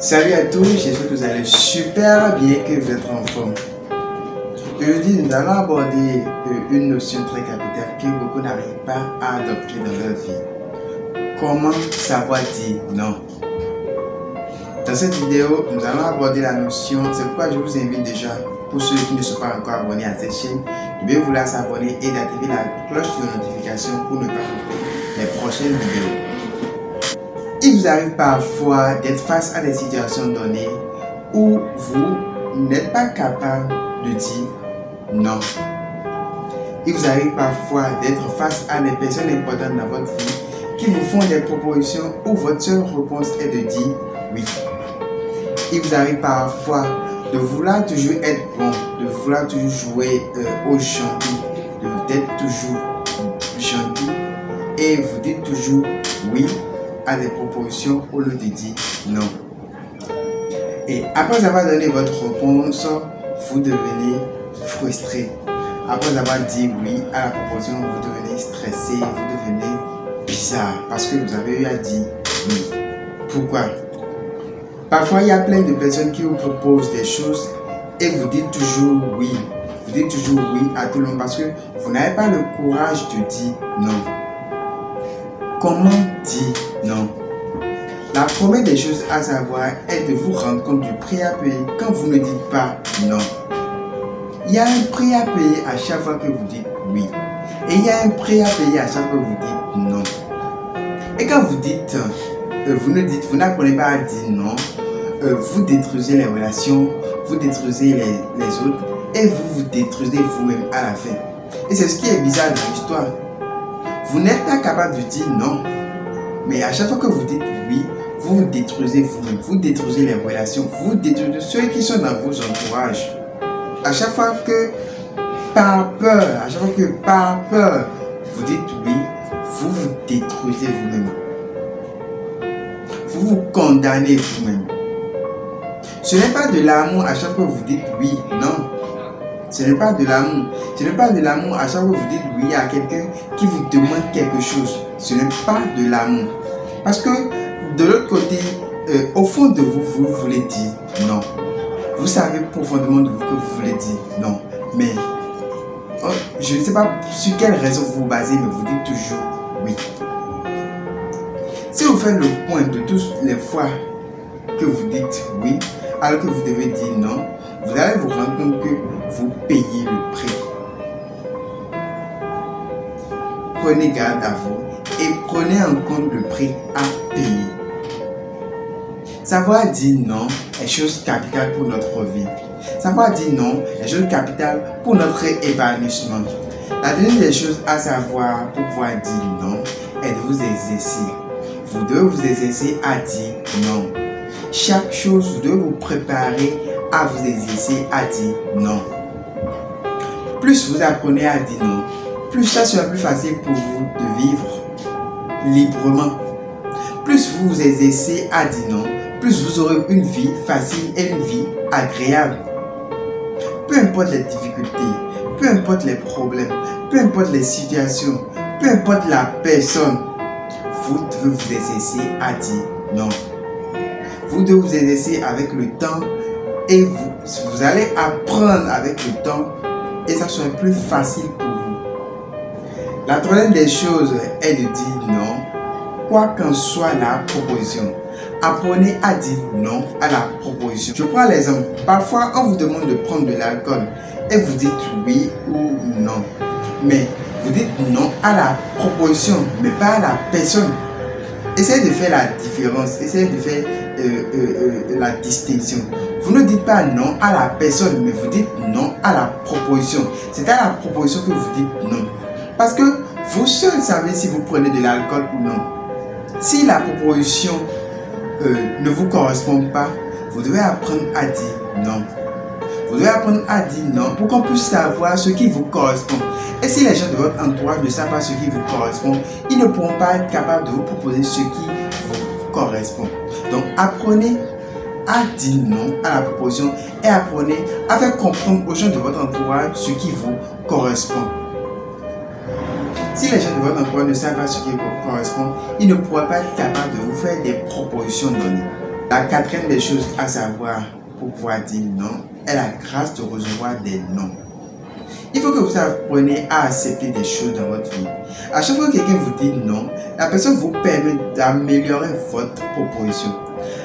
Salut à tous, j'espère que vous allez super bien, que vous êtes en forme. Aujourd'hui, nous allons aborder une notion très capitale que beaucoup n'arrivent pas à adopter dans leur vie. Comment savoir dire non? Dans cette vidéo, nous allons aborder la notion, c'est pourquoi je vous invite déjà, pour ceux qui ne sont pas encore abonnés à cette chaîne, de bien vouloir s'abonner et d'activer la cloche de notification pour ne pas louper les prochaines vidéos. Il vous arrive parfois d'être face à des situations données où vous n'êtes pas capable de dire non. Il vous arrive parfois d'être face à des personnes importantes dans votre vie qui vous font des propositions où votre seule réponse est de dire oui. Il vous arrive parfois de vouloir toujours être bon, de vouloir toujours jouer au gentil, d'être toujours gentil et vous dites toujours oui à des propositions au lieu de dire non. Et après avoir donné votre réponse, vous devenez frustré. Après avoir dit oui à la proposition, vous devenez stressé, vous devenez bizarre parce que vous avez eu à dire oui. Pourquoi? Parfois, il y a plein de personnes qui vous proposent des choses et vous dites toujours oui. Vous dites toujours oui à tout le monde parce que vous n'avez pas le courage de dire non. Comment dire non? La première des choses à savoir est de vous rendre compte du prix à payer quand vous ne dites pas non. Il y a un prix à payer à chaque fois que vous dites oui. Et il y a un prix à payer à chaque fois que vous dites non. Et quand vous dites, vous n'apprenez pas à dire non, vous détruisez les relations, vous détruisez les autres et vous vous détruisez vous-même à la fin. Et c'est ce qui est bizarre dans l'histoire. Vous n'êtes pas capable de dire non, mais à chaque fois que vous dites oui, vous vous détruisez vous-même, vous détruisez les relations, vous détruisez ceux qui sont dans vos entourages. À chaque fois que par peur, vous dites oui, vous vous détruisez vous-même. Vous vous condamnez vous-même. Ce n'est pas de l'amour à chaque fois que vous dites oui, non. Ce n'est pas de l'amour. Ce n'est pas de l'amour à chaque fois que vous dites oui à quelqu'un qui vous demande quelque chose. Ce n'est pas de l'amour. Parce que de l'autre côté, au fond de vous, vous voulez dire non. Vous savez profondément de vous que vous voulez dire non. Mais je ne sais pas sur quelle raison vous vous basez, mais vous dites toujours oui. Si vous faites le point de toutes les fois que vous dites oui, alors que vous devez dire non, vous allez vous rendre compte que vous payez le prix. Prenez garde à vous et prenez en compte le prix à payer. Savoir dire non est chose capitale pour notre vie. Savoir dire non est chose capitale pour notre épanouissement. La deuxième des choses à savoir pour pouvoir dire non est de vous exercer. Vous devez vous exercer à dire non. Chaque chose, vous devez vous préparer à vous exercer à dire non. Plus vous apprenez à dire non, plus ça sera plus facile pour vous de vivre librement. Plus vous vous exercez à dire non, plus vous aurez une vie facile et une vie agréable. Peu importe les difficultés, peu importe les problèmes, peu importe les situations, peu importe la personne, vous devez vous exercer à dire non. Vous devez vous exercer avec le temps et vous allez apprendre avec le temps et ça sera plus facile pour vous. La troisième des choses est de dire non, quoi qu'en soit la proposition. Apprenez à dire non à la proposition. Je prends l'exemple. Parfois, on vous demande de prendre de l'alcool et vous dites oui ou non. Mais vous dites non à la proposition, mais pas à la personne. Essayez de faire la différence, essayez de faire la distinction. Vous ne dites pas non à la personne, mais vous dites non à la proposition. C'est à la proposition que vous dites non. Parce que vous seul savez si vous prenez de l'alcool ou non. Si la proposition ne vous correspond pas, vous devez apprendre à dire non. Vous devez apprendre à dire non pour qu'on puisse savoir ce qui vous correspond. Et si les gens de votre entourage ne savent pas ce qui vous correspond, ils ne pourront pas être capables de vous proposer ce qui vous correspond. Donc apprenez à dire non à la proposition et apprenez à faire comprendre aux gens de votre entourage ce qui vous correspond. Si les gens de votre entourage ne savent pas ce qui vous correspond, ils ne pourront pas être capables de vous faire des propositions données. La quatrième des choses à savoir pour pouvoir dire non est la grâce de recevoir des non. Il faut que vous appreniez à accepter des choses dans votre vie. À chaque fois que quelqu'un vous dit non, la personne vous permet d'améliorer votre proposition.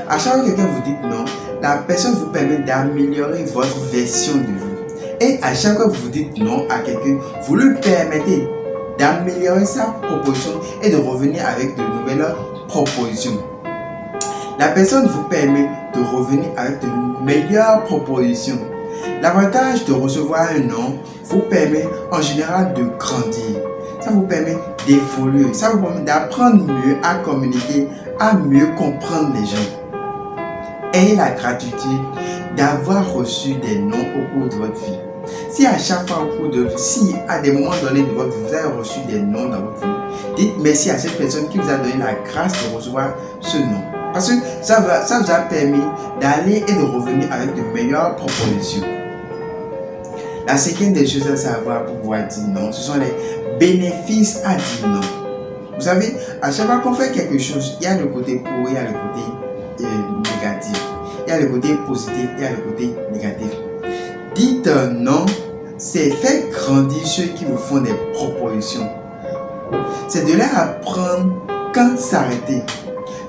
À chaque fois que quelqu'un vous dit non, la personne vous permet d'améliorer votre version de vous. Et à chaque fois que vous dites non à quelqu'un, vous lui permettez d'améliorer sa proposition et de revenir avec de nouvelles propositions. La personne vous permet de revenir avec de meilleures propositions. L'avantage de recevoir un non vous permet en général de grandir. Ça vous permet d'évoluer. Ça vous permet d'apprendre mieux à communiquer, à mieux comprendre les gens. Ayez la gratitude d'avoir reçu des non au cours de votre vie. Si à chaque fois si à des moments donnés de votre vie, vous avez reçu des non dans votre vie, dites merci à cette personne qui vous a donné la grâce de recevoir ce non. Parce que ça vous a permis d'aller et de revenir avec de meilleures propositions. La cinquième des choses à savoir pour pouvoir dire non, ce sont les bénéfices à dire non. Vous savez, à chaque fois qu'on fait quelque chose, il y a le côté pour, il y a le côté négatif. Il y a le côté positif, il y a le côté négatif. Dites non, c'est faire grandir ceux qui vous font des propositions. C'est de leur apprendre quand s'arrêter.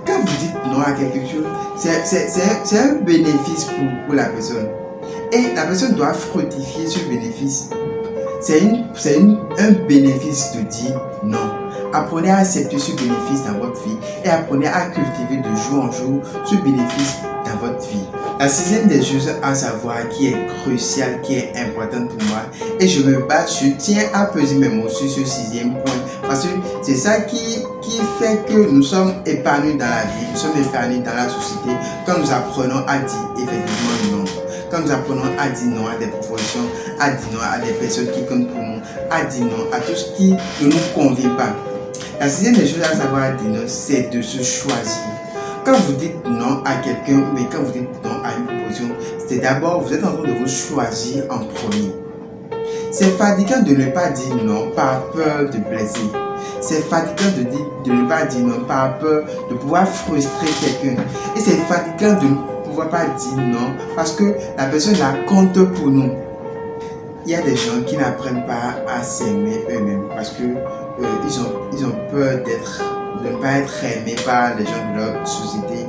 Quand vous dites non à quelque chose, c'est un bénéfice pour la personne. Et la personne doit fructifier ce bénéfice. C'est un bénéfice de dire non. Apprenez à accepter ce bénéfice dans votre vie et apprenez à cultiver de jour en jour ce bénéfice dans votre vie. La sixième des choses à savoir qui est cruciale, qui est importante pour moi, et je tiens à peser mes mots sur ce sixième point parce que c'est ça qui fait que nous sommes épanouis dans la vie, nous sommes épanouis dans la société quand nous apprenons à dire effectivement non. Quand nous apprenons à dire non à des propositions, à dire non à des personnes qui comptent pour nous, à dire non à tout ce qui ne nous convient pas. La sixième des choses à savoir à dire non, c'est de se choisir. Quand vous dites non à quelqu'un, mais quand vous dites non à une proposition, c'est d'abord, vous êtes en train de vous choisir en premier. C'est fatigant de ne pas dire non par peur de blesser. C'est fatigant de ne pas dire non par peur de pouvoir frustrer quelqu'un. Et c'est fatigant de ne pouvoir pas dire non parce que la personne la compte pour nous. Il y a des gens qui n'apprennent pas à s'aimer eux-mêmes parce que ils ont peur de ne pas être aimés par les gens de leur société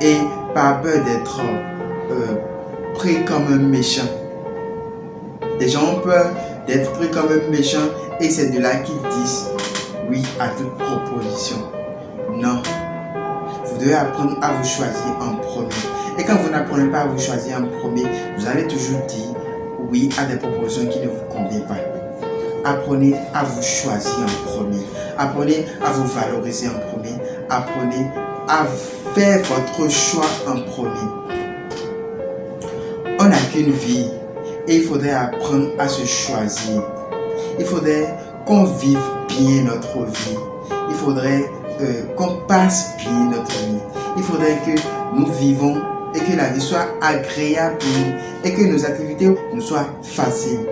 et par peur d'être pris comme un méchant. Les gens ont peur d'être pris comme un méchant et c'est de là qu'ils disent oui à toute proposition. Non. Vous devez apprendre à vous choisir en premier. Et quand vous n'apprenez pas à vous choisir en premier, vous allez toujours dire oui à des propositions qui ne vous conviennent pas. Apprenez à vous choisir en premier. Apprenez à vous valoriser en premier. Apprenez à faire votre choix en premier. On n'a qu'une vie et il faudrait apprendre à se choisir. Il faudrait qu'on vive bien notre vie. Il faudrait qu'on passe bien notre vie. Il faudrait que nous vivons et que la vie soit agréable pour nous et que nos activités nous soient faciles.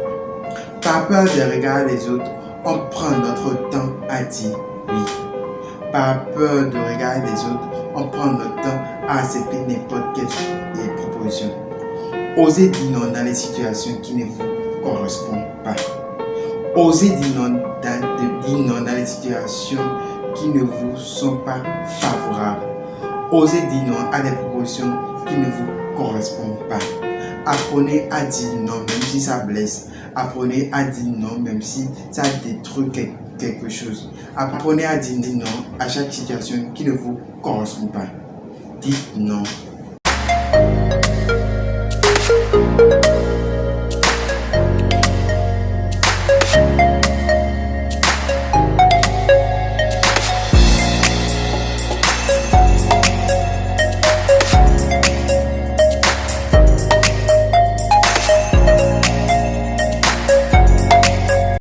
Par peur des regards des autres, on prend notre temps à dire oui. Par peur du regard des autres, on prend notre temps à accepter n'importe quelle proposition. Osez dire non dans les situations qui ne vous correspondent pas. Osez dire non dans les situations qui ne vous sont pas favorables. Osez dire non à des propositions qui ne vous correspondent pas. Apprenez à dire non même si ça blesse. Apprenez à dire non même si ça détruit quelque chose. Apprenez à dire non à chaque situation qui ne vous correspond pas. Dites non.